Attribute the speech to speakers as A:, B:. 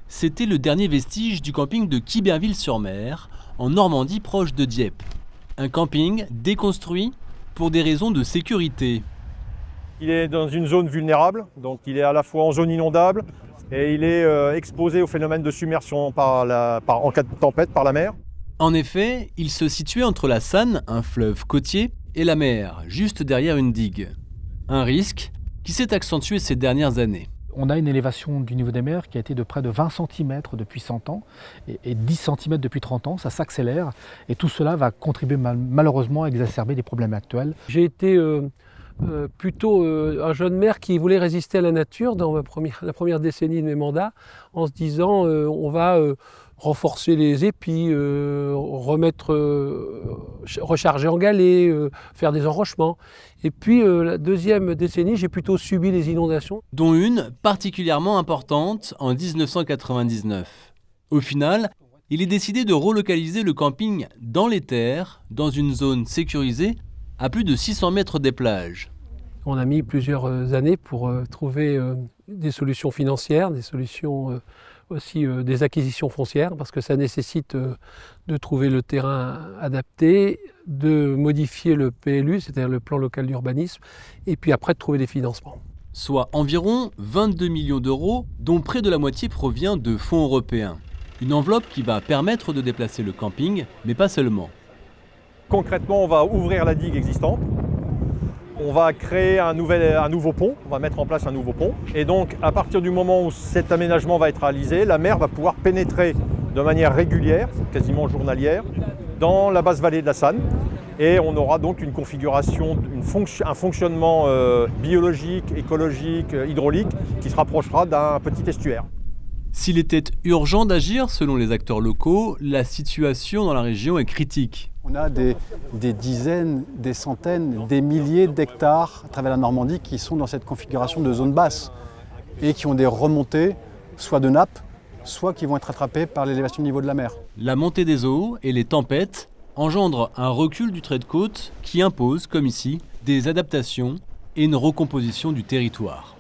A: C'était le dernier vestige du camping de Quiberville-sur-Mer, en Normandie proche de Dieppe. Un camping déconstruit pour des raisons de sécurité.
B: Il est dans une zone vulnérable, donc il est à la fois en zone inondable et il est exposé au phénomène de submersion en cas de tempête par la mer.
A: En effet, il se situait entre la Sanne, un fleuve côtier, et la mer, juste derrière une digue. Un risque qui s'est accentué ces dernières années.
C: On a une élévation du niveau des mers qui a été de près de 20 cm depuis 100 ans et 10 cm depuis 30 ans, ça s'accélère et tout cela va contribuer malheureusement à exacerber les problèmes actuels.
D: J'ai été plutôt un jeune maire qui voulait résister à la nature dans la première décennie de mes mandats en se disant on va renforcer les épis, recharger en galets, faire des enrochements. Et puis la deuxième décennie, j'ai plutôt subi les inondations.
A: Dont une particulièrement importante en 1999. Au final, il est décidé de relocaliser le camping dans les terres, dans une zone sécurisée, à plus de 600 mètres des plages.
D: On a mis plusieurs années pour trouver des solutions financières, des solutions aussi des acquisitions foncières, parce que ça nécessite de trouver le terrain adapté, de modifier le PLU, c'est-à-dire le plan local d'urbanisme, et puis après de trouver des financements.
A: Soit environ 22 millions d'euros, dont près de la moitié provient de fonds européens. Une enveloppe qui va permettre de déplacer le camping, mais pas seulement.
B: Concrètement, on va ouvrir la digue existante. On va créer un nouveau pont, on va mettre en place un nouveau pont. Et donc, à partir du moment où cet aménagement va être réalisé, la mer va pouvoir pénétrer de manière régulière, quasiment journalière, dans la basse vallée de la Sanne. Et on aura donc une configuration, un fonctionnement biologique, écologique, hydraulique qui se rapprochera d'un petit estuaire.
A: S'il était urgent d'agir, selon les acteurs locaux, la situation dans la région est critique.
E: On a des dizaines, des centaines, des milliers d'hectares à travers la Normandie qui sont dans cette configuration de zone basse et qui ont des remontées, soit de nappes, soit qui vont être attrapées par l'élévation du niveau de la mer.
A: La montée des eaux et les tempêtes engendrent un recul du trait de côte qui impose, comme ici, des adaptations et une recomposition du territoire.